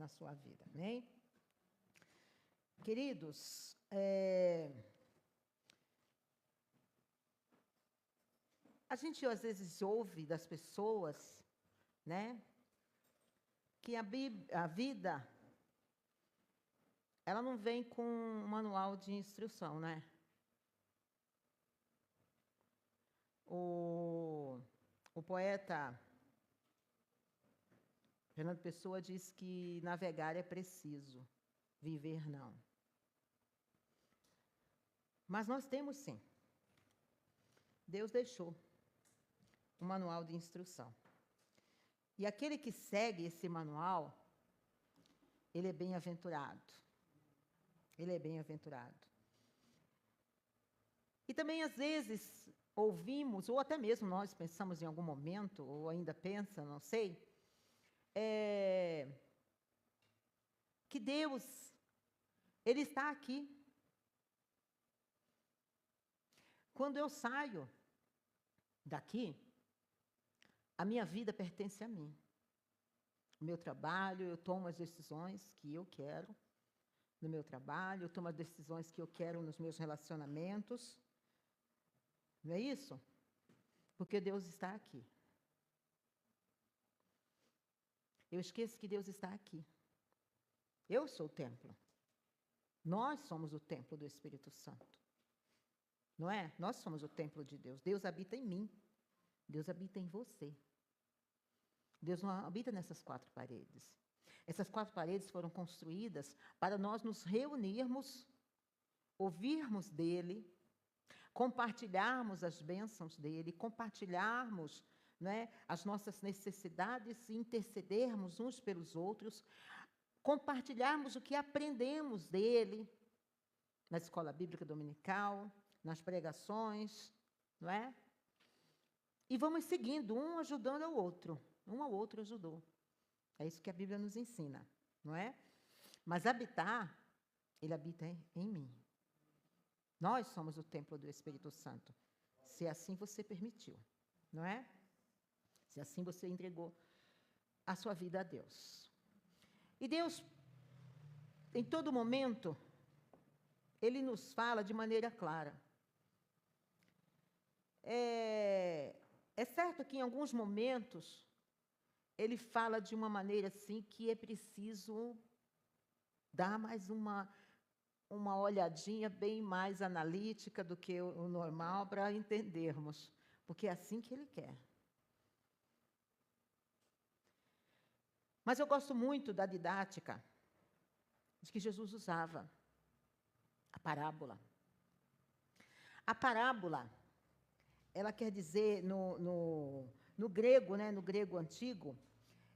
na sua vida, amém? Queridos, a gente às vezes ouve das pessoas, né, que a vida, ela não vem com um manual de instrução, né? O poeta Fernando Pessoa diz que navegar é preciso, viver não. Mas nós temos sim. Deus deixou um manual de instrução. E aquele que segue esse manual, ele é bem-aventurado. Ele é bem-aventurado. E também, às vezes, ouvimos, ou até mesmo nós pensamos em algum momento, ou ainda pensa, não sei, que Deus, Ele está aqui. Quando eu saio daqui, a minha vida pertence a mim. O meu trabalho, eu tomo as decisões que eu quero no meu trabalho, eu tomo as decisões que eu quero nos meus relacionamentos. Não é isso? Porque Deus está aqui. Eu esqueço que Deus está aqui. Eu sou o templo. Nós somos o templo do Espírito Santo. Não é? Nós somos o templo de Deus. Deus habita em mim. Deus habita em você. Deus não habita nessas 4 paredes. Essas 4 paredes foram construídas para nós nos reunirmos, ouvirmos dEle, compartilharmos as bênçãos dEle, compartilharmos, né, as nossas necessidades e intercedermos uns pelos outros, compartilharmos o que aprendemos dEle na escola bíblica dominical, nas pregações, não é? E vamos seguindo, um ajudando ao outro. Um ao outro ajudou. É isso que a Bíblia nos ensina, não é? Mas habitar, Ele habita em mim. Nós somos o templo do Espírito Santo. Se assim você permitiu, não é? Se assim você entregou a sua vida a Deus. E Deus, em todo momento, Ele nos fala de maneira clara. É certo que em alguns momentos Ele fala de uma maneira assim que é preciso dar mais uma olhadinha bem mais analítica do que o normal para entendermos, porque é assim que Ele quer. Mas eu gosto muito da didática de que Jesus usava, a parábola. A parábola, ela quer dizer, no grego, né, no grego antigo,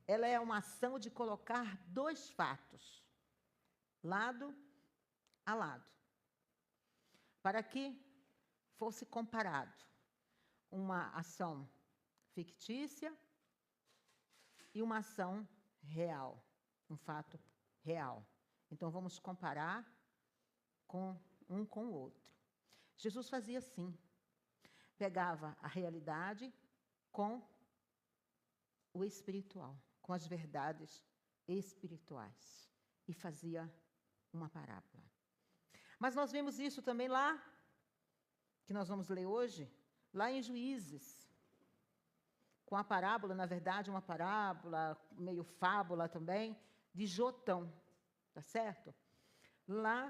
ela é uma ação de colocar 2 fatos, lado a lado, para que fosse comparado uma ação fictícia e uma ação real, um fato real. Então, vamos comparar com o outro. Jesus fazia assim, pegava a realidade com o espiritual, com as verdades espirituais, e fazia uma parábola. Mas nós vemos isso também lá, que nós vamos ler hoje, lá em Juízes, com a parábola, na verdade, uma parábola, meio fábula também, de Jotão, tá certo? Lá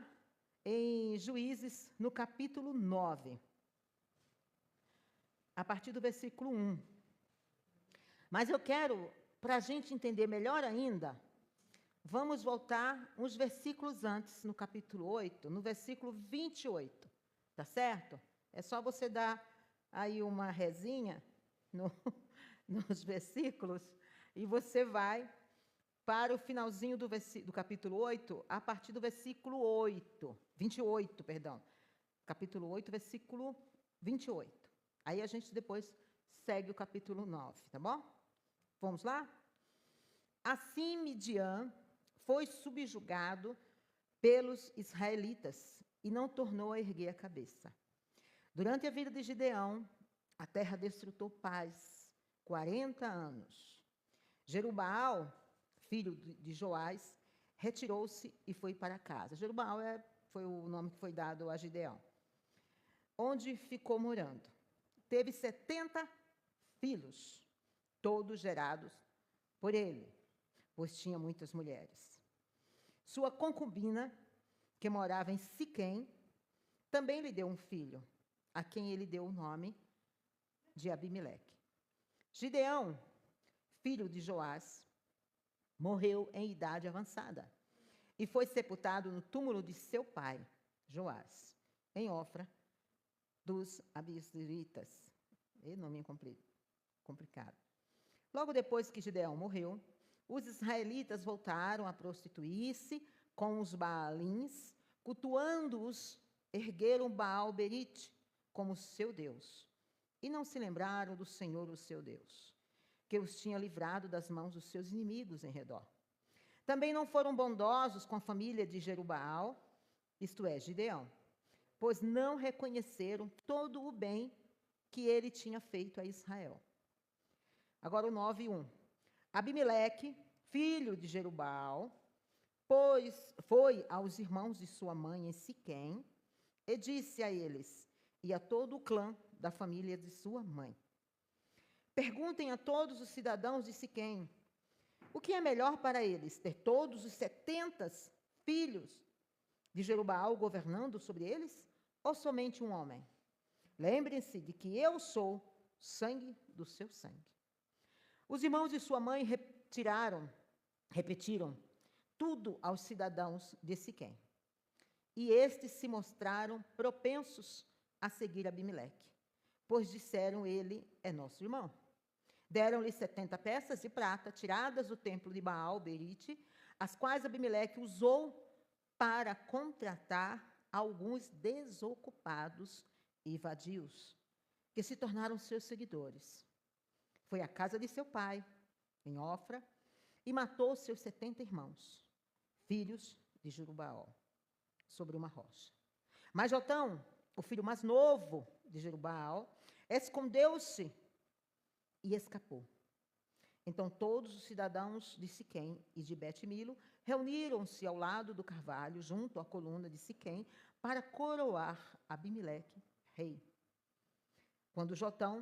em Juízes, no capítulo 9, a partir do versículo 1. Mas eu quero, para a gente entender melhor ainda, vamos voltar uns versículos antes, no capítulo 8, no versículo 28, tá certo? É só você dar aí uma resinha nos versículos e você vai para o finalzinho do capítulo 8, a partir do versículo 28, perdão. Capítulo 8, versículo 28. Aí a gente depois segue o capítulo 9, tá bom? Vamos lá? Assim Midian foi subjugado pelos israelitas e não tornou a erguer a cabeça. Durante a vida de Gideão, a terra desfrutou paz, 40 anos. Jerubaal, filho de Joás, retirou-se e foi para casa. Jerubbaal foi o nome que foi dado a Gideão. Onde ficou morando. Teve 70 filhos, todos gerados por ele, pois tinha muitas mulheres. Sua concubina, que morava em Siquém, também lhe deu um filho, a quem ele deu o nome de Abimeleque. Gideão, filho de Joás, morreu em idade avançada e foi sepultado no túmulo de seu pai, Joás, em Ofra dos Abisritas. Nome complicado. Logo depois que Gideão morreu, os israelitas voltaram a prostituir-se com os Baalins, cultuando-os, ergueram Baal-Berite como seu Deus, e não se lembraram do Senhor, o seu Deus, que os tinha livrado das mãos dos seus inimigos em redor. Também não foram bondosos com a família de Jerubbaal, isto é, Gideão, pois não reconheceram todo o bem que ele tinha feito a Israel. Agora o 9:1. Abimeleque, filho de Jerubbaal, pois foi aos irmãos de sua mãe em Siquém, e disse a eles, e a todo o clã da família de sua mãe: perguntem a todos os cidadãos de Siquém, o que é melhor para eles, ter todos os 70 filhos de Jerubbaal governando sobre eles, ou somente um homem? Lembrem-se de que eu sou sangue do seu sangue. Os irmãos de sua mãe repetiram tudo aos cidadãos de Siquém. E estes se mostraram propensos a seguir Abimeleque, pois disseram, ele é nosso irmão. Deram-lhe 70 peças de prata, tiradas do templo de Baal-Berite, as quais Abimeleque usou para contratar alguns desocupados e vadios, que se tornaram seus seguidores. Foi à casa de seu pai, em Ofra, e matou seus 70 irmãos, filhos de Jerubbaal, sobre uma rocha. Mas Jotão, o filho mais novo de Jerubbaal, escondeu-se e escapou. Então todos os cidadãos de Siquém e de Bet-Milo reuniram-se ao lado do carvalho, junto à coluna de Siquém, para coroar Abimeleque rei. Quando Jotão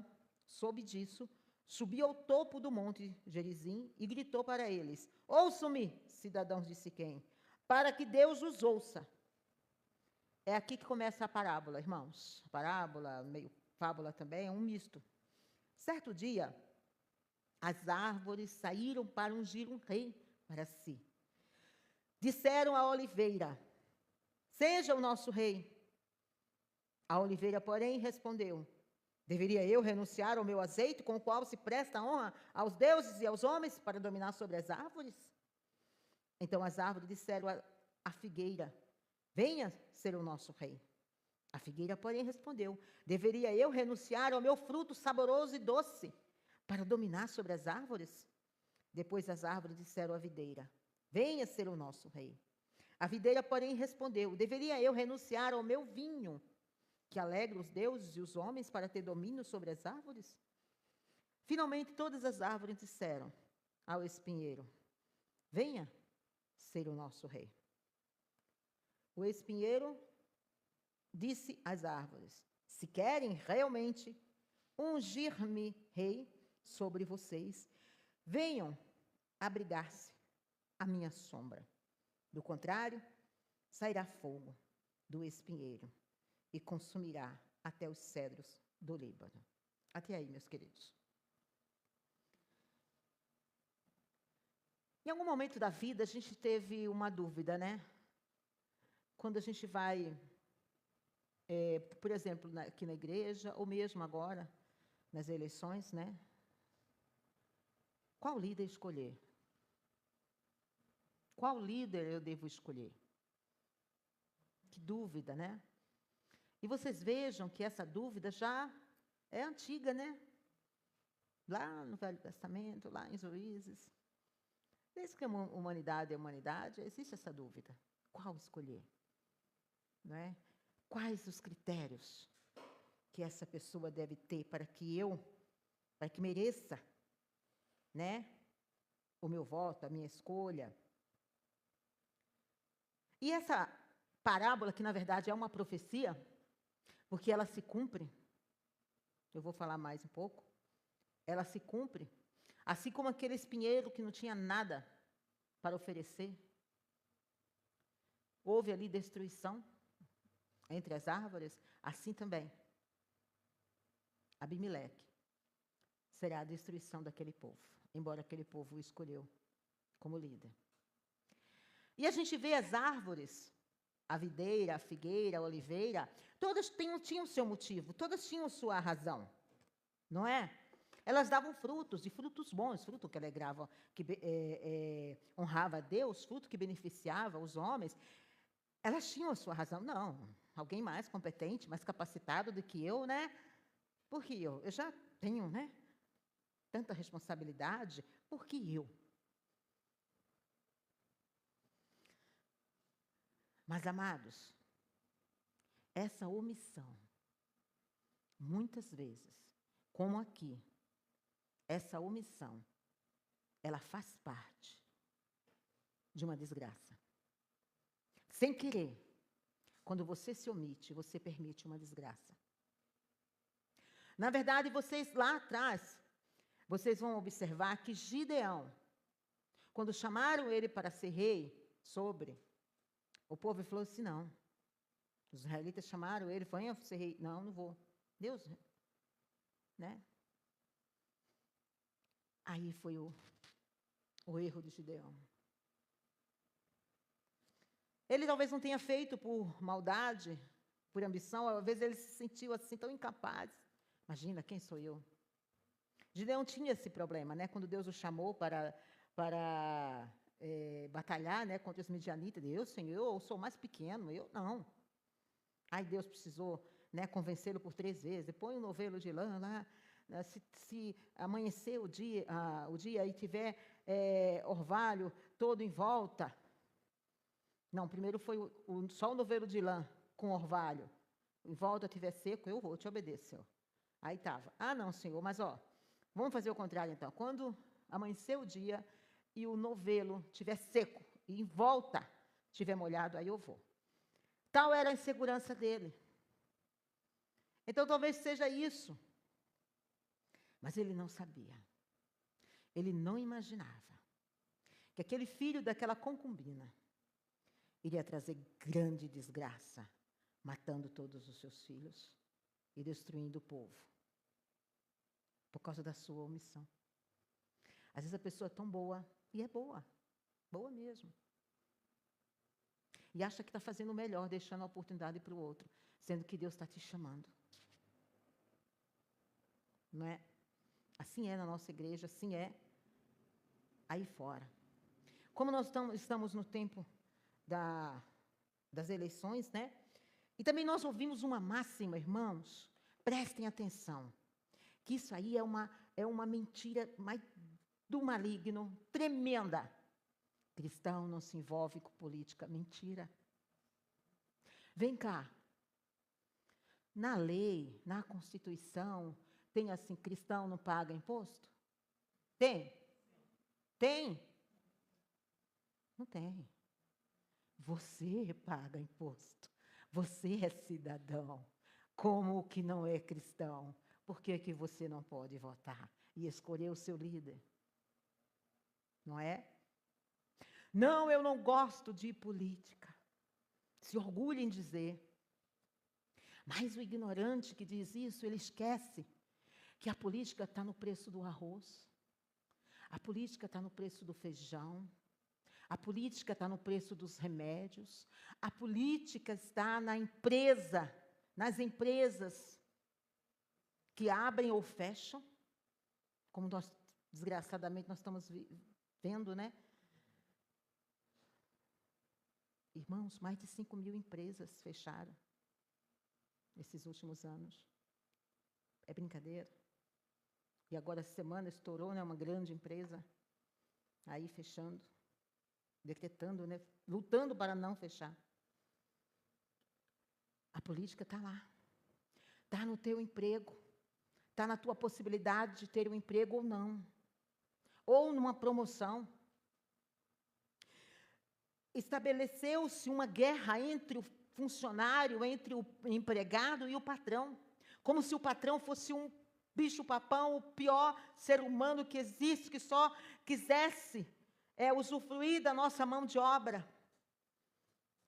soube disso, subiu ao topo do monte Gerizim e gritou para eles: ouçam-me, cidadãos de Siquém, para que Deus os ouça. É aqui que começa a parábola, irmãos. Parábola, meio fábula também, é um misto. Certo dia, as árvores saíram para ungir um rei para si. Disseram à oliveira: seja o nosso rei. A oliveira, porém, respondeu: deveria eu renunciar ao meu azeite, com o qual se presta honra aos deuses e aos homens, para dominar sobre as árvores? Então as árvores disseram à figueira: venha ser o nosso rei. A figueira, porém, respondeu: deveria eu renunciar ao meu fruto saboroso e doce, para dominar sobre as árvores? Depois as árvores disseram à videira: venha ser o nosso rei. A videira, porém, respondeu: deveria eu renunciar ao meu vinho, que alegra os deuses e os homens, para ter domínio sobre as árvores? Finalmente, todas as árvores disseram ao espinheiro: venha ser o nosso rei. O espinheiro disse às árvores: se querem realmente ungir-me rei sobre vocês, venham abrigar-se à minha sombra. Do contrário, sairá fogo do espinheiro e consumirá até os cedros do Líbano. Até aí, meus queridos. Em algum momento da vida, a gente teve uma dúvida, né? Quando a gente vai, por exemplo, aqui na igreja, ou mesmo agora, nas eleições, né? Qual líder escolher? Qual líder eu devo escolher? Que dúvida, né? E vocês vejam que essa dúvida já é antiga, né? Lá no Velho Testamento, lá em Juízes. Desde que a humanidade é humanidade, existe essa dúvida. Qual escolher? Não é? Quais os critérios que essa pessoa deve ter para que mereça, né, o meu voto, a minha escolha? E essa parábola, que na verdade é uma profecia, porque ela se cumpre, eu vou falar mais um pouco, ela se cumpre, assim como aquele espinheiro que não tinha nada para oferecer. Houve ali destruição entre as árvores, assim também Abimeleque será a destruição daquele povo, embora aquele povo o escolheu como líder. E a gente vê as árvores, a videira, a figueira, a oliveira, todas tinham seu motivo, todas tinham sua razão, não é? Elas davam frutos, e frutos bons, fruto que alegrava, que honrava a Deus, fruto que beneficiava os homens. Elas tinham a sua razão. Não, alguém mais competente, mais capacitado do que eu, né? Porque eu já tenho, né? Tanta responsabilidade, por que eu? Mas, amados, essa omissão, muitas vezes, como aqui, essa omissão, ela faz parte de uma desgraça. Sem querer, quando você se omite, você permite uma desgraça. Na verdade, vocês lá atrás, vocês vão observar que Gideão, quando chamaram ele para ser rei sobre, o povo falou assim, não. Os israelitas chamaram ele, venha ser rei. Não, não vou. Deus, né? Aí foi o erro de Gideão. Ele talvez não tenha feito por maldade, por ambição, às vezes ele se sentiu assim tão incapaz. Imagina, quem sou eu? Gideão tinha esse problema, né? Quando Deus o chamou para batalhar, né, contra os midianitas, eu, Senhor, eu sou mais pequeno, eu não. Aí Deus precisou, né, convencê-lo por 3 vezes. Põe um novelo de lã lá, se amanhecer o dia e tiver orvalho todo em volta. Não, primeiro foi só o novelo de lã com orvalho. Em volta tiver seco, eu vou, te obedeço. Aí estava, não, Senhor, mas vamos fazer o contrário então. Quando amanhecer o dia e o novelo tiver seco e em volta tiver molhado, aí eu vou. Tal era a insegurança dele. Então talvez seja isso. Mas ele não sabia. Ele não imaginava que aquele filho daquela concubina iria trazer grande desgraça, matando todos os seus filhos e destruindo o povo, por causa da sua omissão. Às vezes a pessoa é tão boa, e é boa, boa mesmo, e acha que está fazendo o melhor, deixando a oportunidade para o outro, sendo que Deus está te chamando. Não é? Assim é na nossa igreja, assim é aí fora. Como nós estamos no tempo das eleições, né? E também nós ouvimos uma máxima, irmãos, prestem atenção, que isso aí é uma mentira do maligno, tremenda. Cristão não se envolve com política. Mentira. Vem cá. Na lei, na Constituição, tem assim, cristão não paga imposto? Tem? Tem? Não tem. Você paga imposto. Você é cidadão. Como que não é cristão? Por que que você não pode votar e escolher o seu líder? Não é? Não, eu não gosto de política. Se orgulha em dizer. Mas o ignorante que diz isso, ele esquece que a política está no preço do arroz. A política está no preço do feijão. A política está no preço dos remédios. A política está nas empresas que abrem ou fecham, como desgraçadamente, nós estamos vendo, né? Irmãos, mais de 5.000 empresas fecharam nesses últimos anos. É brincadeira? E agora, essa semana, estourou, né, uma grande empresa aí fechando, decretando, né, lutando para não fechar. A política está lá. Está no teu emprego. Está na tua possibilidade de ter um emprego ou não. Ou numa promoção. estabeleceu-se uma guerra entre o funcionário, entre o empregado e o patrão, como se o patrão fosse um bicho-papão, o pior ser humano que existe, que só quisesse usufruir da nossa mão de obra.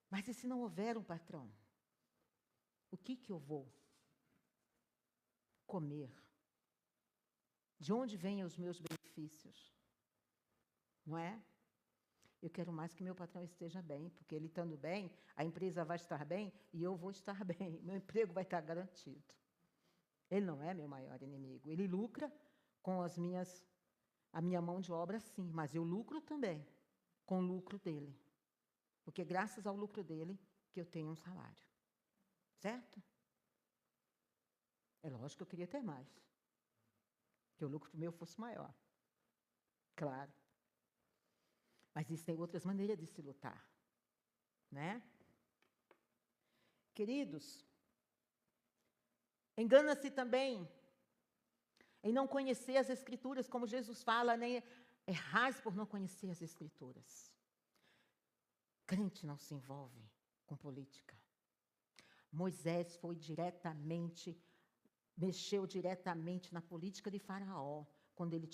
Mas e se não houver um patrão? O que eu vou comer? De onde vêm os meus benefícios? Não é? Eu quero mais que meu patrão esteja bem, porque ele estando bem, a empresa vai estar bem e eu vou estar bem. Meu emprego vai estar garantido. Ele não é meu maior inimigo. Ele lucra com a minha mão de obra, sim, mas eu lucro também com o lucro dele. Porque é graças ao lucro dele que eu tenho um salário. Certo? É lógico que eu queria ter mais. Que o lucro meu fosse maior. Claro. Mas existem outras maneiras de se lutar. Né? Queridos, engana-se também em não conhecer as Escrituras, como Jesus fala, nem errais por não conhecer as Escrituras. Crente não se envolve com política. Moisés mexeu diretamente na política de Faraó, quando ele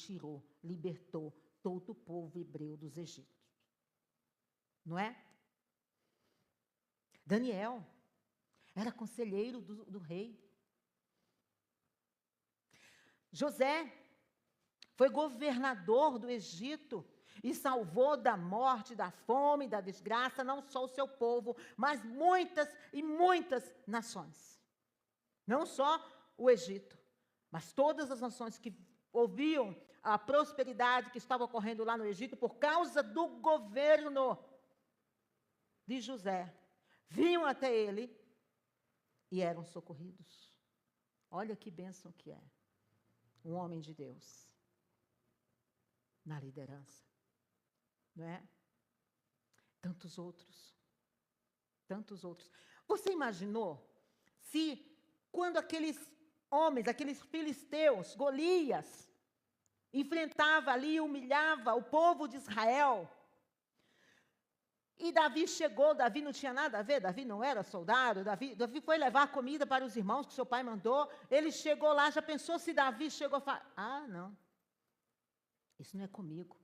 libertou todo o povo hebreu dos egípcios. Não é? Daniel era conselheiro do rei. José foi governador do Egito e salvou da morte, da fome, da desgraça, não só o seu povo, mas muitas e muitas nações. Não só o Egito, mas todas as nações que ouviam a prosperidade que estava ocorrendo lá no Egito por causa do governo de José, vinham até ele e eram socorridos. Olha que bênção que é um homem de Deus na liderança, não é? Tantos outros. Você imaginou se quando aqueles homens, aqueles filisteus, Golias, enfrentava ali e humilhava o povo de Israel, e Davi chegou, Davi não tinha nada a ver, Davi não era soldado, Davi foi levar comida para os irmãos que seu pai mandou, ele chegou lá, já pensou se Davi chegou a falar, não, isso não é comigo.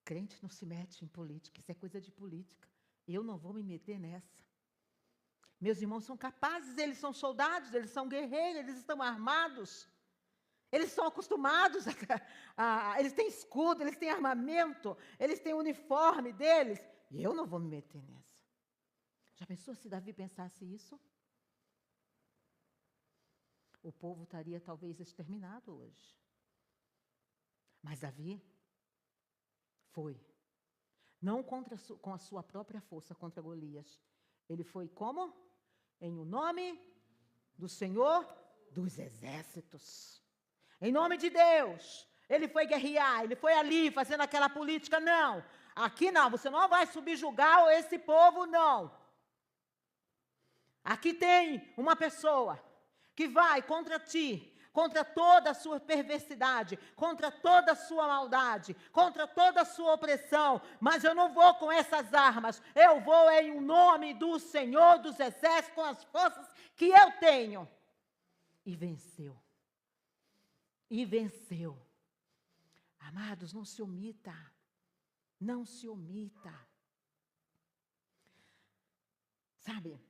Crente não se mete em política, isso é coisa de política, eu não vou me meter nessa. Meus irmãos são capazes, eles são soldados, eles são guerreiros, eles estão armados. Eles são acostumados, eles têm escudo, eles têm armamento, eles têm o uniforme deles. E eu não vou me meter nessa. Já pensou se Davi pensasse isso? O povo estaria talvez exterminado hoje. Mas Davi foi. Não com a sua própria força contra Golias. Ele foi como? Em o nome do Senhor dos Exércitos. Em nome de Deus, ele foi guerrear, ele foi ali fazendo aquela política, não. Aqui não, você não vai subjugar esse povo, não. Aqui tem uma pessoa que vai contra ti, contra toda a sua perversidade, contra toda a sua maldade, contra toda a sua opressão, mas eu não vou com essas armas, eu vou em nome do Senhor dos Exércitos, com as forças que eu tenho. E venceu. E venceu. Amados, não se omita. Não se omita. Sabe,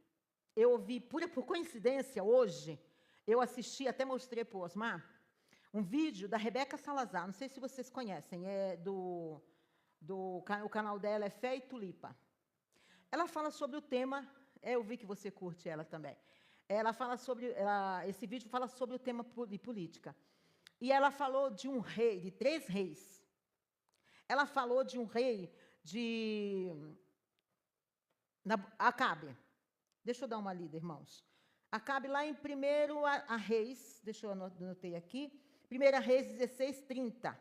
eu ouvi, por coincidência, hoje, eu assisti, até mostrei para o Osmar, um vídeo da Rebeca Salazar, não sei se vocês conhecem, o canal dela é Fé e Tulipa. Ela fala sobre o tema, eu vi que você curte ela também. Ela fala sobre, esse vídeo fala sobre o tema de política. E ela falou de um rei, de 3 reis. Ela falou de um rei Acabe. Deixa eu dar uma lida, irmãos. Acabe lá em 1 a Reis, deixa eu anotei aqui, 1 Reis 16:30,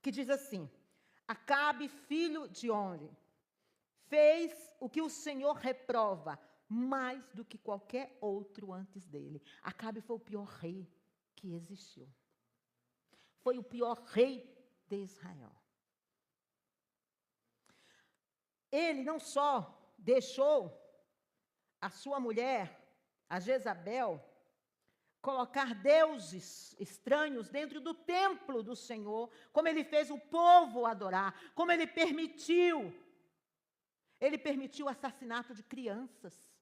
que diz assim: Acabe, filho de Omri, fez o que o Senhor reprova, mais do que qualquer outro antes dele. Acabe foi o pior rei que existiu. Foi o pior rei de Israel. Ele não só deixou a sua mulher, a Jezabel, colocar deuses estranhos dentro do templo do Senhor, como ele fez o povo adorar, como ele permitiu o assassinato de crianças.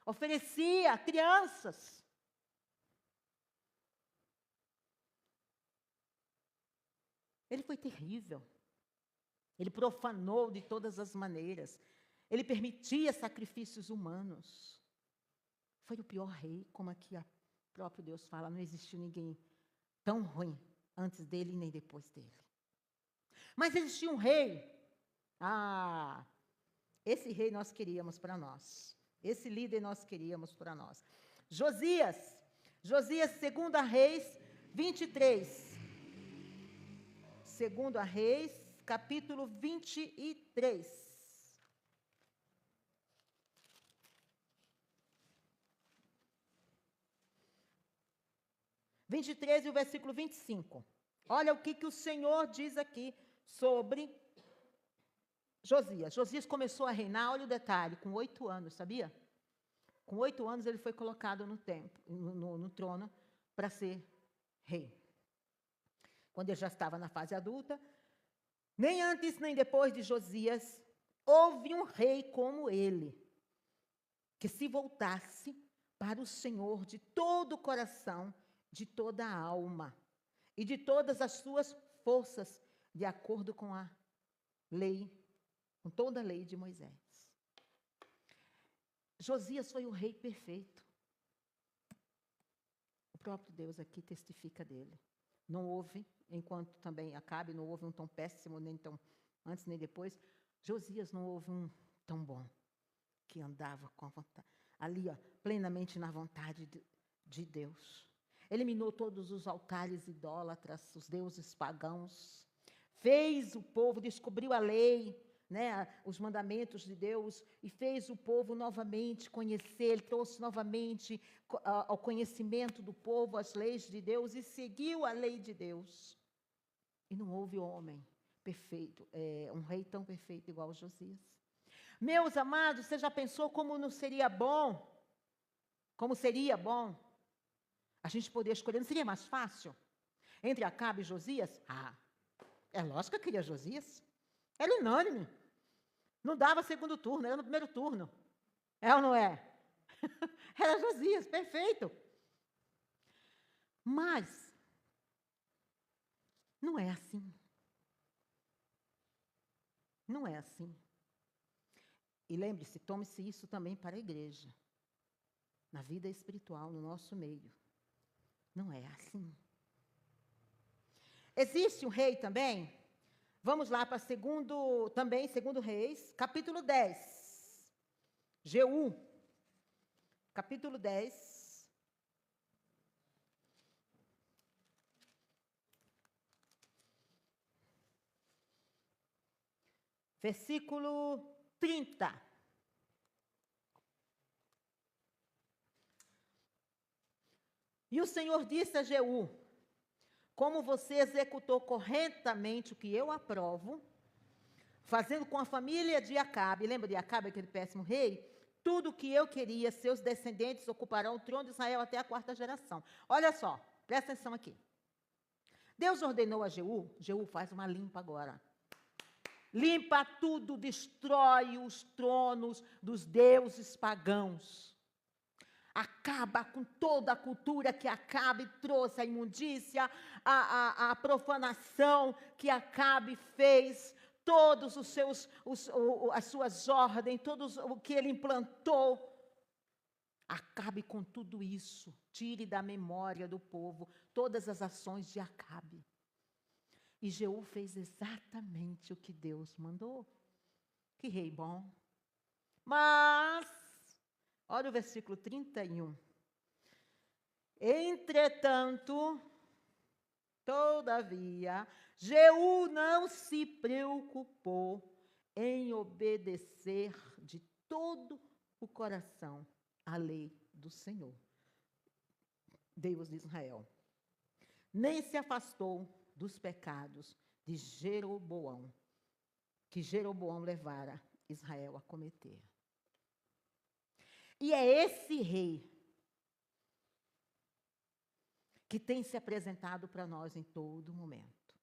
Oferecia crianças. Ele foi terrível. Ele profanou de todas as maneiras. Ele permitia sacrifícios humanos. Foi o pior rei, como aqui o próprio Deus fala, não existiu ninguém tão ruim antes dele nem depois dele. Mas existia um rei. Esse rei nós queríamos para nós. Esse líder nós queríamos para nós. Josias, 2 Reis 23. 2 Reis, capítulo 23. 23 e o versículo 25. Olha o que o Senhor diz aqui sobre Josias. Josias começou a reinar, olha o detalhe, com 8 anos, sabia? Com 8 anos ele foi colocado no trono para ser rei. Quando ele já estava na fase adulta, nem antes nem depois de Josias, houve um rei como ele, que se voltasse para o Senhor de todo o coração, de toda a alma e de todas as suas forças, de acordo com a lei, com toda a lei de Moisés. Josias foi o rei perfeito. O próprio Deus aqui testifica dele. Não houve, enquanto também Acabe, não houve um tão péssimo, nem tão antes nem depois. Josias não houve um tão bom, que andava com a vontade, ali, plenamente na vontade de Deus. Eliminou todos os altares idólatras, os deuses pagãos. Fez o povo, descobriu a lei, os mandamentos de Deus, e fez o povo novamente conhecer. Ele trouxe novamente ao conhecimento do povo as leis de Deus e seguiu a lei de Deus. E não houve homem perfeito, um rei tão perfeito igual Josias. Meus amados, você já pensou como não seria bom? Como seria bom a gente poder escolher? Não seria mais fácil? Entre Acabe e Josias? É lógico que eu queria Josias. Era unânime. Não dava segundo turno, era no primeiro turno. É ou não é? Era Josias, perfeito. Mas não é assim. Não é assim. E lembre-se, tome-se isso também para a igreja. Na vida espiritual, no nosso meio. Não é assim. Existe um rei também. Vamos lá para segundo Reis, capítulo 10. Jeú, capítulo 10. Versículo 30. E o Senhor disse a Jeú: como você executou corretamente o que eu aprovo, fazendo com a família de Acabe, lembra de Acabe, aquele péssimo rei? Tudo o que eu queria, seus descendentes ocuparão o trono de Israel até a 4ª geração. Olha só, presta atenção aqui. Deus ordenou a Jeú, Jeú faz uma limpa agora. Limpa tudo, destrói os tronos dos deuses pagãos. Acaba com toda a cultura que Acabe trouxe, a imundícia, a profanação que Acabe fez, todos as suas ordens, todos o que ele implantou. Acabe com tudo isso, tire da memória do povo todas as ações de Acabe. E Jeú fez exatamente o que Deus mandou. Que rei bom. Mas olha o versículo 31. Entretanto, todavia, Jeú não se preocupou em obedecer de todo o coração à lei do Senhor, Deus de Israel. Nem se afastou dos pecados de Jeroboão, que Jeroboão levara Israel a cometer. E é esse rei que tem se apresentado para nós em todo momento.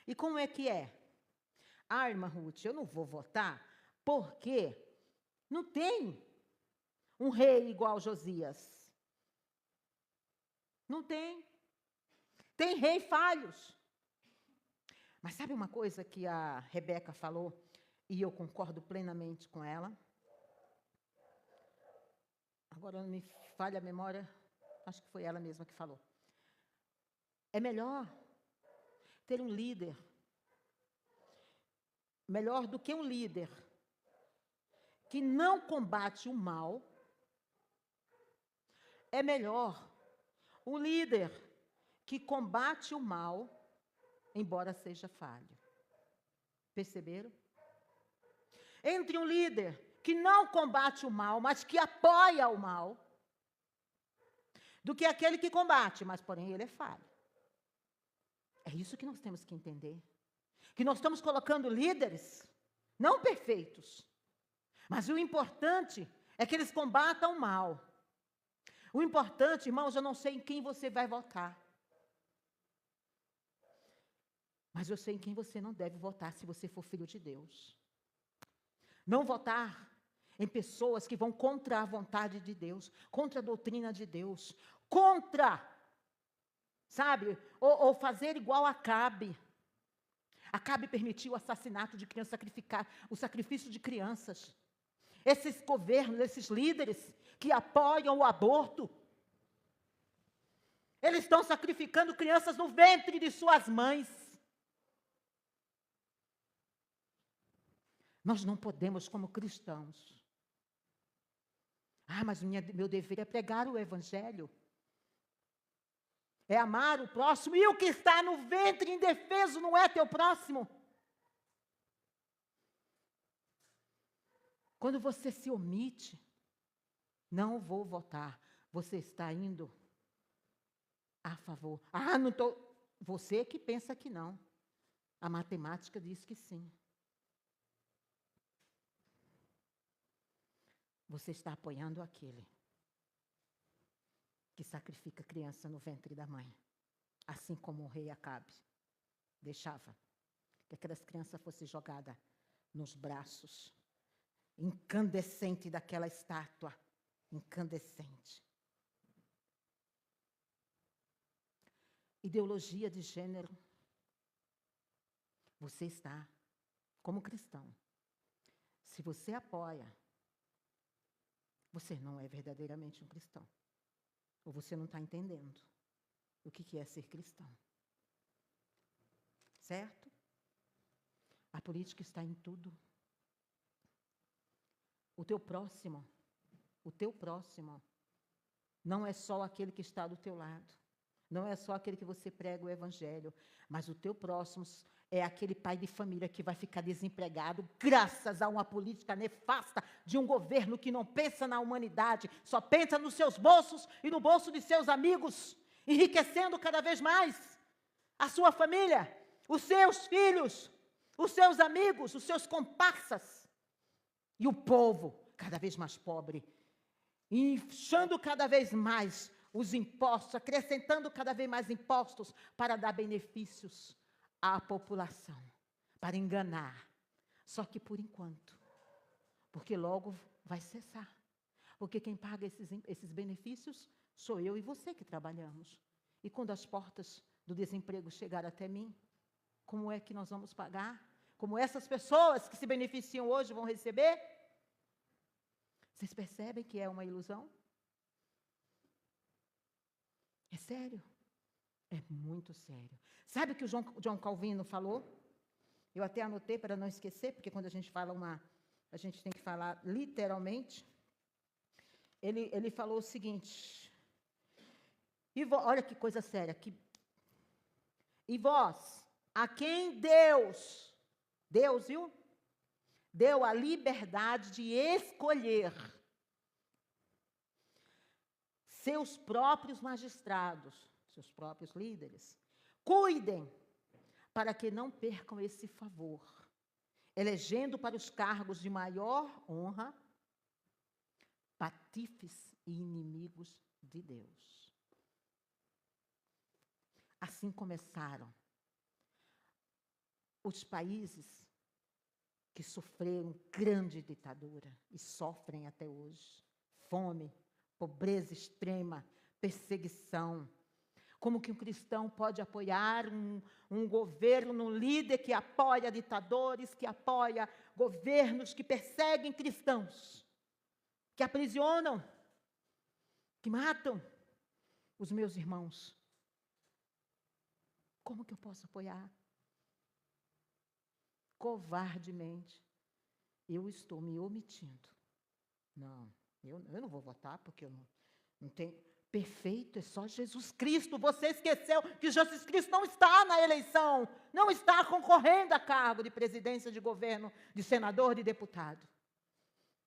E como é que é? Ah, irmã Ruth, eu não vou votar porque não tem um rei igual Josias. Não tem. Tem rei falhos. Mas sabe uma coisa que a Rebeca falou, e eu concordo plenamente com ela? Agora não me falha a memória, acho que foi ela mesma que falou. É melhor ter um líder, melhor do que um líder que não combate o mal, é melhor um líder que combate o mal, embora seja falho. Perceberam? Entre um líder que não combate o mal, mas que apoia o mal, do que aquele que combate, mas porém ele é falho. É isso que nós temos que entender. Que nós estamos colocando líderes, não perfeitos, mas o importante é que eles combatam o mal. O importante, irmãos, eu não sei em quem você vai votar. Mas eu sei em quem você não deve votar se você for filho de Deus. Não votar em pessoas que vão contra a vontade de Deus, contra a doutrina de Deus, contra, sabe, ou fazer igual a Acabe. Acabe permitiu o assassinato de crianças, sacrificar o sacrifício de crianças. Esses governos, esses líderes que apoiam o aborto, eles estão sacrificando crianças no ventre de suas mães. Nós não podemos, como cristãos. Ah, mas meu dever é pregar o evangelho. É amar o próximo. E o que está no ventre indefeso não é teu próximo. Quando você se omite, não vou votar. Você está indo a favor. Ah, não estou. Você que pensa que não. A matemática diz que sim. Você está apoiando aquele que sacrifica a criança no ventre da mãe. Assim como o rei Acabe deixava que aquelas crianças fossem jogadas nos braços incandescente daquela estátua, incandescente. Ideologia de gênero. Você está, como cristão, se você apoia, você não é verdadeiramente um cristão. Ou você não está entendendo o que é ser cristão. Certo? A política está em tudo. O teu próximo não é só aquele que está do teu lado. Não é só aquele que você prega o evangelho, mas o teu próximo é aquele pai de família que vai ficar desempregado graças a uma política nefasta de um governo que não pensa na humanidade, só pensa nos seus bolsos e no bolso de seus amigos, enriquecendo cada vez mais a sua família, os seus filhos, os seus amigos, os seus comparsas, e o povo cada vez mais pobre, inchando cada vez mais os impostos, acrescentando cada vez mais impostos para dar benefícios à população, para enganar. Só que por enquanto, porque logo vai cessar. Porque quem paga esses benefícios sou eu e você que trabalhamos. E quando as portas do desemprego chegarem até mim, como é que nós vamos pagar? Como essas pessoas que se beneficiam hoje vão receber? Vocês percebem que é uma ilusão? É sério? É muito sério. Sabe o que o John Calvino falou? Eu até anotei para não esquecer, porque quando a gente fala a gente tem que falar literalmente. Ele falou o seguinte, olha que coisa séria, e vós, a quem Deus, viu? Deu a liberdade de escolher seus próprios magistrados, seus próprios líderes, Cuidem para que não percam esse favor, elegendo para os cargos de maior honra patifes e inimigos de Deus. Assim começaram os países que sofreram grande ditadura e sofrem até hoje. Fome, pobreza extrema, perseguição. Como que um cristão pode apoiar um governo, um líder que apoia ditadores, que apoia governos que perseguem cristãos, que aprisionam, que matam os meus irmãos? Como que eu posso apoiar? Covardemente, eu estou me omitindo. Não, eu não vou votar porque eu não tenho... Perfeito, é só Jesus Cristo. Você esqueceu que Jesus Cristo não está na eleição, não está concorrendo a cargo de presidência, de governo, de senador, de deputado.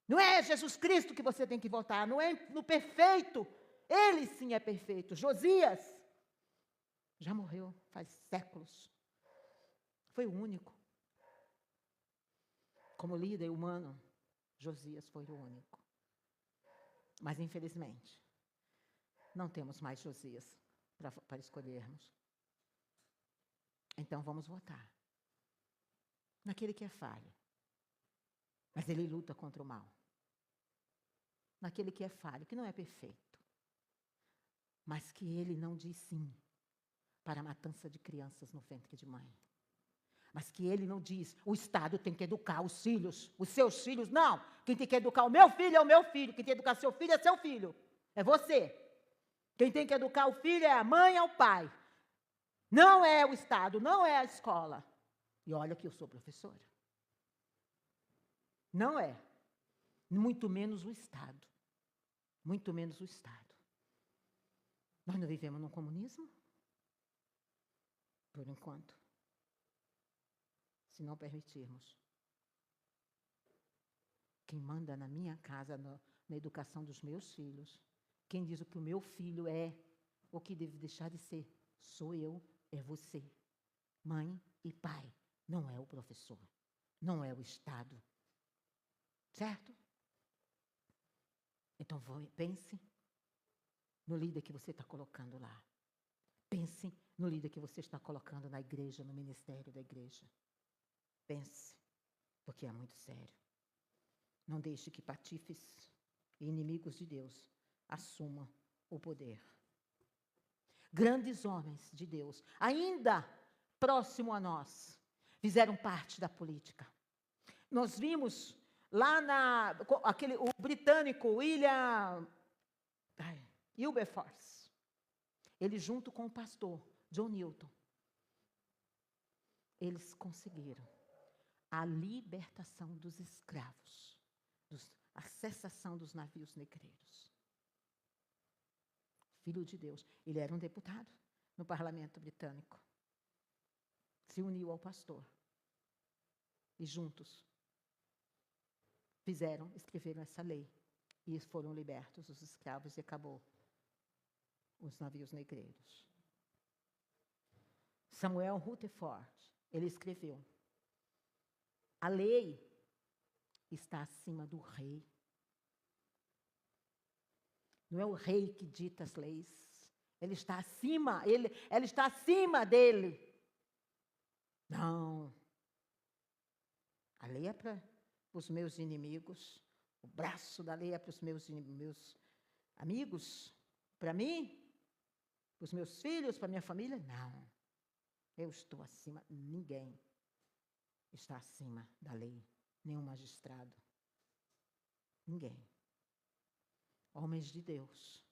Não é Jesus Cristo que você tem que votar, não é no perfeito. Ele sim é perfeito. Josias já morreu faz séculos. Foi o único. Como líder humano, Josias foi o único. Mas, infelizmente, não temos mais Josias para escolhermos. Então, vamos votar naquele que é falho, mas ele luta contra o mal. Naquele que é falho, que não é perfeito, mas que ele não diz sim para a matança de crianças no ventre de mãe. Mas que ele não diz, o Estado tem que educar os filhos, os seus filhos. Não, quem tem que educar o meu filho é o meu filho, quem tem que educar seu filho é seu filho, é você. Quem tem que educar o filho é a mãe e o pai. Não é o Estado, não é a escola. E olha que eu sou professora. Não é. Muito menos o Estado. Muito menos o Estado. Nós não vivemos num comunismo? Por enquanto. Se não permitirmos. Quem manda na minha casa, na educação dos meus filhos, quem diz o que o meu filho é, ou que deve deixar de ser, sou eu, é você. Mãe e pai, não é o professor, não é o Estado. Certo? Então, pense no líder que você está colocando lá. Pense no líder que você está colocando na igreja, no ministério da igreja. Pense, porque é muito sério. Não deixe que patifes e inimigos de Deus assumam o poder. Grandes homens de Deus, ainda próximo a nós, fizeram parte da política. Nós vimos lá o britânico Wilberforce, ele junto com o pastor John Newton, eles conseguiram a libertação dos escravos, a cessação dos navios negreiros. Filho de Deus. Ele era um deputado no parlamento britânico. Se uniu ao pastor. E juntos escreveram essa lei. E foram libertos os escravos e acabou os navios negreiros. Samuel Rutherford, ele escreveu: a lei está acima do rei. Não é o rei que dita as leis. Ele está acima, ela está acima dele. Não. A lei é para os meus inimigos. O braço da lei é para os meus amigos. Para mim, para os meus filhos, para a minha família. Não. Eu estou acima. Ninguém está acima da lei. Nenhum magistrado. Ninguém. Homens de Deus,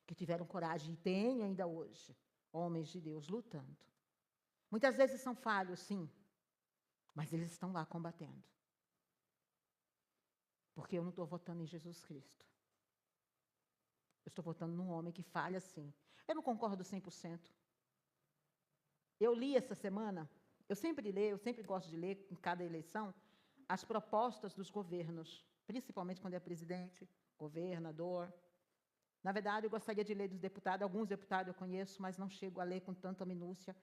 que tiveram coragem, e têm ainda hoje, homens de Deus lutando. Muitas vezes são falhos, sim, mas eles estão lá combatendo. Porque eu não estou votando em Jesus Cristo. Eu estou votando num homem que falha, sim. Eu não concordo 100%. Eu li essa semana, eu sempre gosto de ler, em cada eleição, as propostas dos governos, principalmente quando é presidente, governador. Na verdade, eu gostaria de ler dos deputados. Alguns deputados eu conheço, mas não chego a ler com tanta minúcia.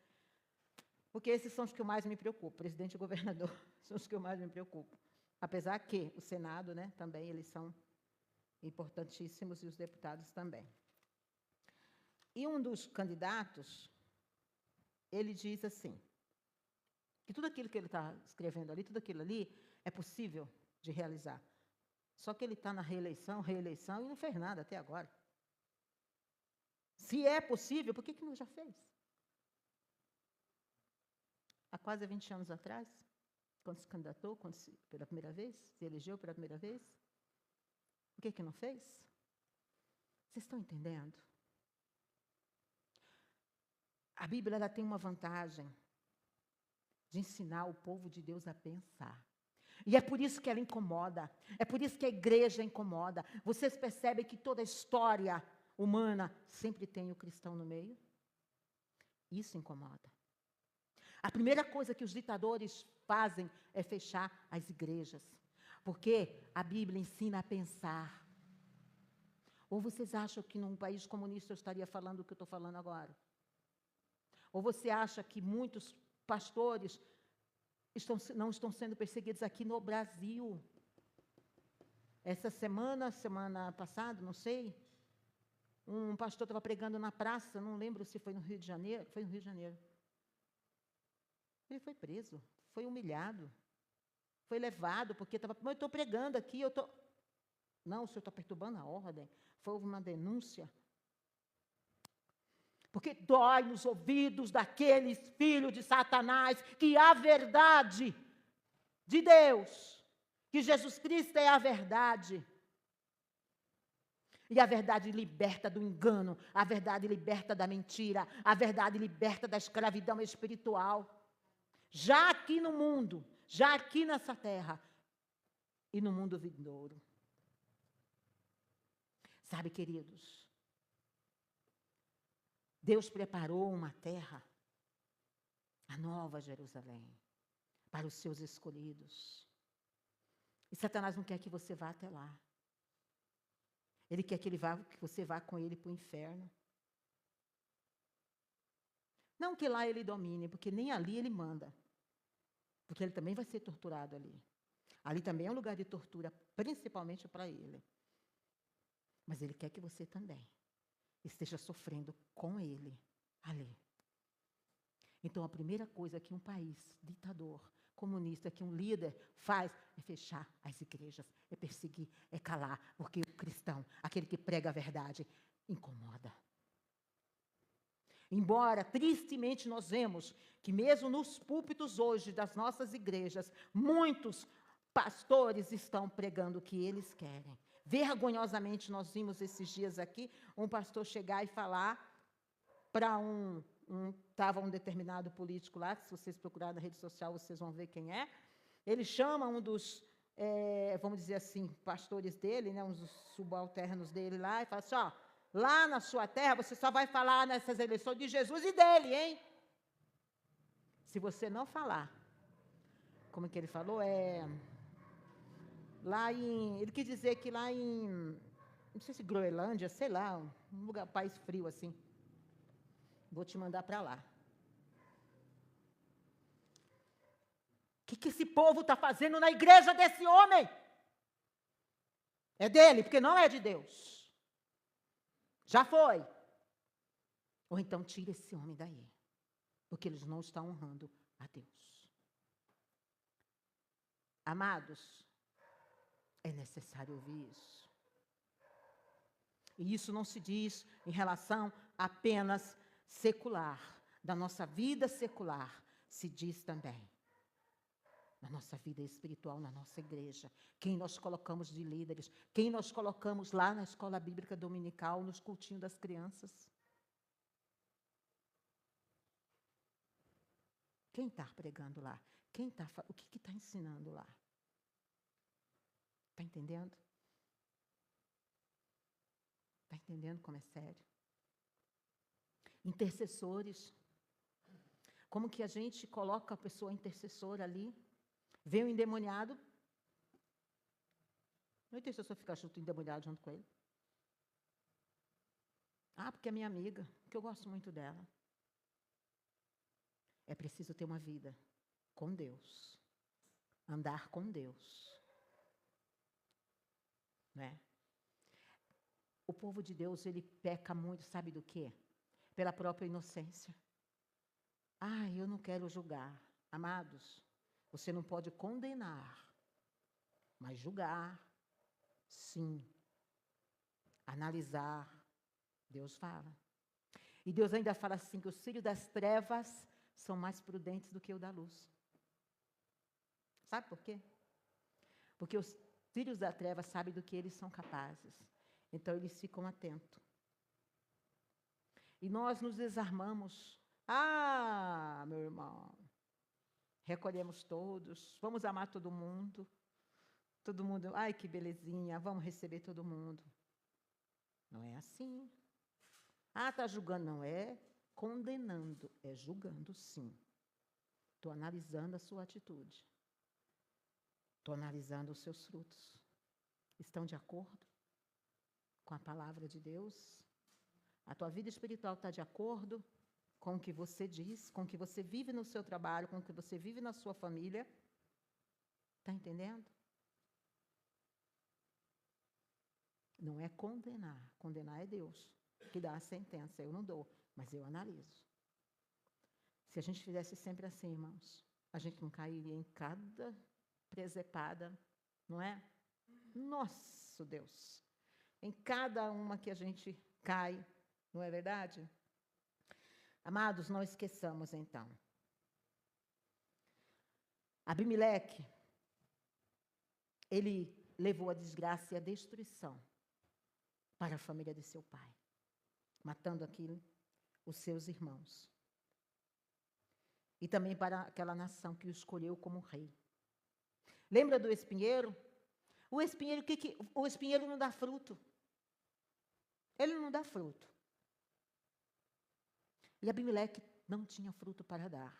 Porque esses são os que eu mais me preocupo. Presidente e governador são os que eu mais me preocupo. Apesar que o Senado, né, também, eles são importantíssimos e os deputados também. E um dos candidatos, ele diz assim, que tudo aquilo que ele está escrevendo ali, tudo aquilo ali, é possível de realizar. Só que ele está na reeleição, e não fez nada até agora. Se é possível, por que não já fez? Há quase 20 anos atrás, quando se candidatou pela primeira vez, se elegeu pela primeira vez, por que não fez? Vocês estão entendendo? A Bíblia ela tem uma vantagem de ensinar o povo de Deus a pensar. E é por isso que ela incomoda, é por isso que a igreja incomoda. Vocês percebem que toda a história humana sempre tem o cristão no meio? Isso incomoda. A primeira coisa que os ditadores fazem é fechar as igrejas, porque a Bíblia ensina a pensar. Ou vocês acham que num país comunista eu estaria falando o que eu estou falando agora? Ou você acha que muitos pastores não estão sendo perseguidos aqui no Brasil? Essa semana passada, não sei, um pastor estava pregando na praça, não lembro se foi no Rio de Janeiro, foi no Rio de Janeiro. Ele foi preso, foi humilhado, foi levado, porque estava, mas eu estou pregando aqui, Não, o senhor está perturbando a ordem. Foi uma denúncia. Porque dói nos ouvidos daqueles filhos de Satanás que a verdade de Deus, que Jesus Cristo é a verdade. E a verdade liberta do engano, a verdade liberta da mentira, a verdade liberta da escravidão espiritual. Já aqui no mundo, já aqui nessa terra e no mundo vindouro. Sabe, queridos, Deus preparou uma terra, a nova Jerusalém, para os seus escolhidos. E Satanás não quer que você vá até lá. Ele quer que você vá com ele para o inferno. Não que lá ele domine, porque nem ali ele manda. Porque ele também vai ser torturado ali. Ali também é um lugar de tortura, principalmente para ele. Mas ele quer que você também esteja sofrendo com ele ali. Então, a primeira coisa que um país ditador, comunista, que um líder faz é fechar as igrejas, é perseguir, é calar, porque o cristão, aquele que prega a verdade, incomoda. Embora, tristemente, nós vemos que mesmo nos púlpitos hoje das nossas igrejas, muitos pastores estão pregando o que eles querem. Vergonhosamente, nós vimos esses dias aqui, um pastor chegar e falar para estava um determinado político lá, que se vocês procurarem na rede social, vocês vão ver quem é. Ele chama um dos, vamos dizer assim, pastores dele, né, uns dos subalternos dele lá, e fala assim, ó, lá na sua terra, você só vai falar nessas eleições de Jesus e dele, hein? Se você não falar, como que ele falou? Ele quis dizer que lá em, não sei se Groenlândia, sei lá, um lugar, país frio assim. Vou te mandar para lá. O que esse povo está fazendo na igreja desse homem? É dele, porque não é de Deus. Já foi. Ou então tira esse homem daí, porque eles não estão honrando a Deus. Amados, é necessário ouvir isso. E isso não se diz em relação apenas secular, da nossa vida secular, se diz também na nossa vida espiritual, na nossa igreja, quem nós colocamos de líderes, quem nós colocamos lá na escola bíblica dominical, nos cultinhos das crianças. Quem está pregando lá? O que está ensinando lá? Está entendendo? Está entendendo como é sério? Intercessores. Como que a gente coloca a pessoa intercessora ali? Vê o endemoniado. O intercessor fica junto, endemoniado junto com ele. Ah, porque é minha amiga, porque eu gosto muito dela. É preciso ter uma vida com Deus. Andar com Deus. Né? O povo de Deus, ele peca muito, sabe do quê? Pela própria inocência. Ah, eu não quero julgar. Amados, você não pode condenar, mas julgar, sim. Analisar, Deus fala. E Deus ainda fala assim, que os filhos das trevas são mais prudentes do que o da luz. Sabe por quê? Porque os filhos da treva sabem do que eles são capazes. Então, eles ficam atentos. E nós nos desarmamos. Ah, meu irmão, recolhemos todos, vamos amar todo mundo. Todo mundo, ai que belezinha, vamos receber todo mundo. Não é assim. Ah, está julgando, não é condenando, é julgando sim. Estou analisando a sua atitude. Estou analisando os seus frutos. Estão de acordo com a palavra de Deus? A tua vida espiritual está de acordo com o que você diz, com o que você vive no seu trabalho, com o que você vive na sua família? Está entendendo? Não é condenar. Condenar é Deus que dá a sentença. Eu não dou, mas eu analiso. Se a gente fizesse sempre assim, irmãos, a gente não cairia em cada presepada, não é? Nosso Deus! Em cada uma que a gente cai, não é verdade? Amados, não esqueçamos então. Abimeleque, ele levou a desgraça e a destruição para a família de seu pai, matando aqui os seus irmãos. E também para aquela nação que o escolheu como rei. Lembra do espinheiro? O espinheiro não dá fruto. Ele não dá fruto. E Abimeleque não tinha fruto para dar.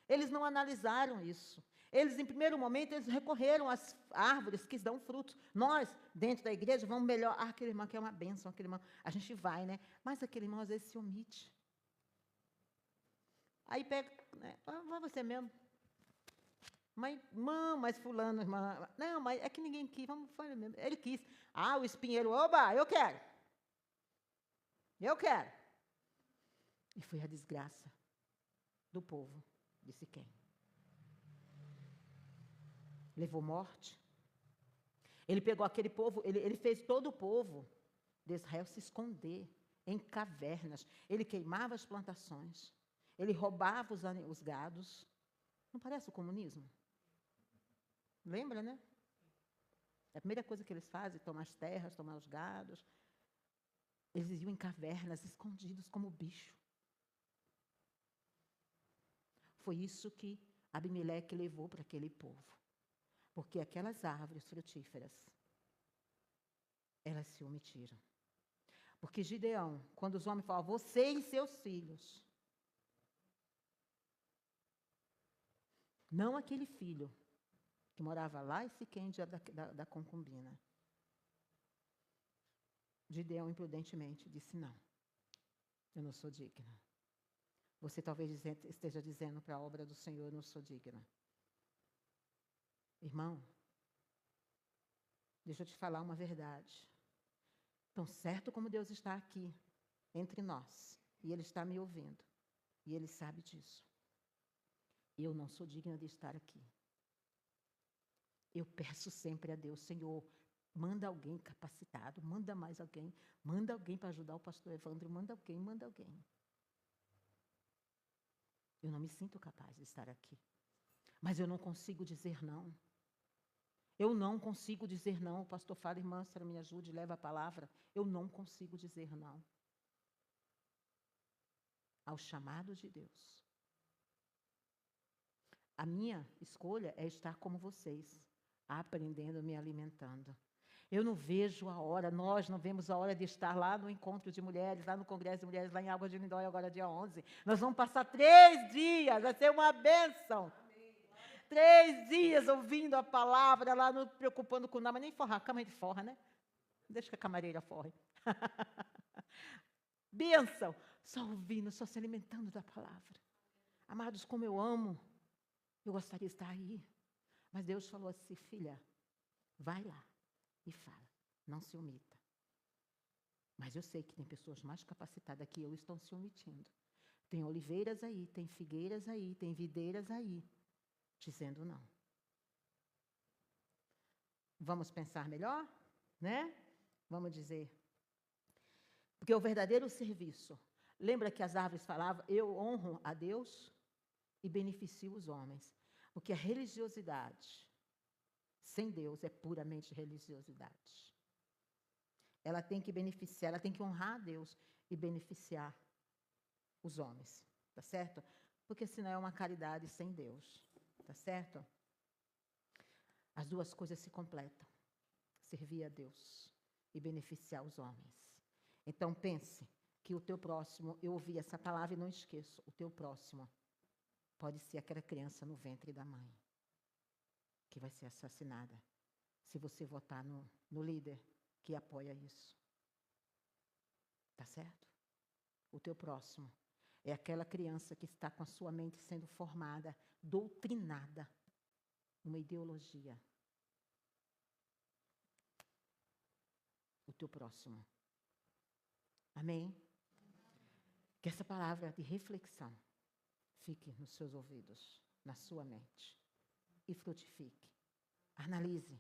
Eles não analisaram isso. Eles, em primeiro momento, eles recorreram às árvores que dão frutos. Nós, dentro da igreja, vamos melhor. Ah, aquele irmão que é uma bênção, aquele irmão. A gente vai, né? Mas aquele irmão, às vezes, se omite. Aí pega, né? Vai você mesmo. Mas fulano, irmã. Não, mas é que ninguém quis. Vamos fazer mesmo. Ele quis. Ah, o espinheiro, oba, eu quero. Eu quero. E foi a desgraça do povo de Siquém. Levou morte. Ele pegou aquele povo, ele fez todo o povo de Israel se esconder em cavernas. Ele queimava as plantações. Ele roubava os gados. Não parece o comunismo? Lembra, né? A primeira coisa que eles fazem é tomar as terras, tomar os gados. Eles iam em cavernas, escondidos como bicho. Foi isso que Abimeleque levou para aquele povo. Porque aquelas árvores frutíferas, elas se omitiram. Porque Gideão, quando os homens falam, você e seus filhos, não aquele filho que morava lá em Siquém da concubina. Gideão imprudentemente disse, não, eu não sou digna. Você talvez esteja dizendo para a obra do Senhor, eu não sou digna. Irmão, deixa eu te falar uma verdade. Tão certo como Deus está aqui, entre nós, e Ele está me ouvindo, e Ele sabe disso. Eu não sou digna de estar aqui. Eu peço sempre a Deus, Senhor, manda alguém capacitado, manda mais alguém, manda alguém para ajudar o pastor Evandro, manda alguém. Eu não me sinto capaz de estar aqui. Mas eu não consigo dizer não. Eu não consigo dizer não. O pastor fala, irmã, a senhora me ajude, leva a palavra. Eu não consigo dizer não ao chamado de Deus. A minha escolha é estar como vocês, aprendendo, me alimentando. Eu não vejo a hora, nós não vemos a hora de estar lá no encontro de mulheres, lá no Congresso de Mulheres, lá em Águas de Lindóia, agora dia 11. Nós vamos passar 3 dias, vai ser uma bênção. 3 dias ouvindo a palavra, lá não preocupando com nada, mas nem forrar, a cama de forra, né? Deixa que a camareira forre. Bênção. Só ouvindo, só se alimentando da palavra. Amados, como eu amo, eu gostaria de estar aí. Mas Deus falou assim, filha, vai lá e fala. Não se omita. Mas eu sei que tem pessoas mais capacitadas que eu estão se omitindo. Tem oliveiras aí, tem figueiras aí, tem videiras aí, dizendo não. Vamos pensar melhor, né? Vamos dizer. Porque o verdadeiro serviço, lembra que as árvores falavam, eu honro a Deus e beneficio os homens. Porque a religiosidade sem Deus é puramente religiosidade. Ela tem que beneficiar, ela tem que honrar a Deus e beneficiar os homens, tá certo? Porque senão é uma caridade sem Deus, tá certo? As duas coisas se completam. Servir a Deus e beneficiar os homens. Então pense que o teu próximo, eu ouvi essa palavra e não esqueço, o teu próximo pode ser aquela criança no ventre da mãe, que vai ser assassinada, se você votar no líder que apoia isso. Tá certo? O teu próximo é aquela criança que está com a sua mente sendo formada, doutrinada, numa ideologia. O teu próximo. Amém? Que essa palavra de reflexão fique nos seus ouvidos, na sua mente. E frutifique. Analise.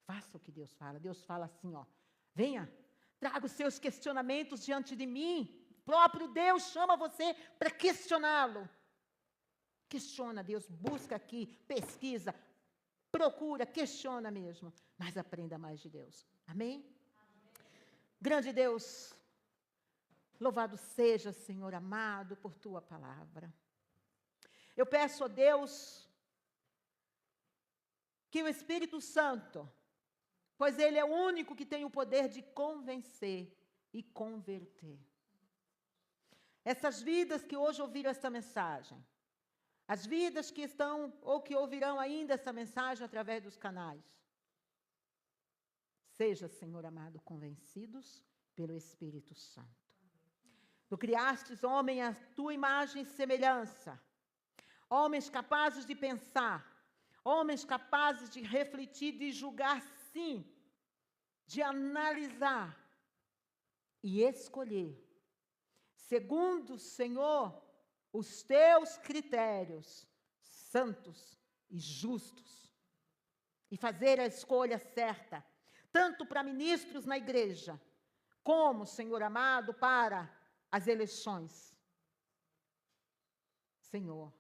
Faça o que Deus fala. Deus fala assim, ó. Venha, traga os seus questionamentos diante de mim. O próprio Deus chama você para questioná-lo. Questiona Deus, busca aqui, pesquisa, procura, questiona mesmo. Mas aprenda mais de Deus. Amém? Grande Deus, louvado seja, Senhor amado, por tua palavra. Eu peço a Deus que o Espírito Santo, pois Ele é o único que tem o poder de convencer e converter. Essas vidas que hoje ouviram esta mensagem, as vidas que estão ou que ouvirão ainda essa mensagem através dos canais, seja, Senhor amado, convencidos pelo Espírito Santo. Tu criastes homem à tua imagem e semelhança, homens capazes de pensar, homens capazes de refletir, de julgar sim, de analisar e escolher, segundo, Senhor, os teus critérios santos e justos, e fazer a escolha certa, tanto para ministros na igreja, como, Senhor amado, para as eleições. Senhor,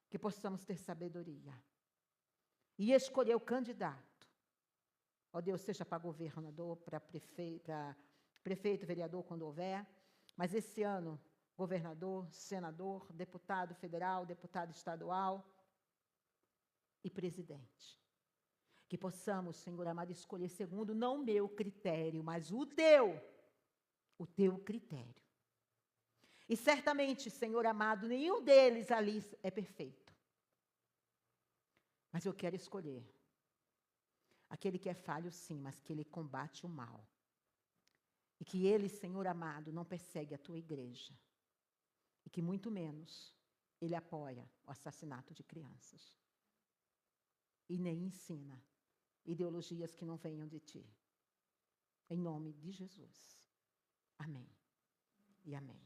que possamos ter sabedoria e escolher o candidato. Ó Deus, seja para governador, para prefeito, vereador, quando houver, mas esse ano, governador, senador, deputado federal, deputado estadual e presidente. Que possamos, Senhor amado, escolher segundo não o meu critério, mas o teu critério. E certamente, Senhor amado, nenhum deles ali é perfeito. Mas eu quero escolher aquele que é falho sim, mas que ele combate o mal. E que ele, Senhor amado, não persegue a tua igreja. E que muito menos ele apoia o assassinato de crianças. E nem ensina ideologias que não venham de ti. Em nome de Jesus. Amém. E amém.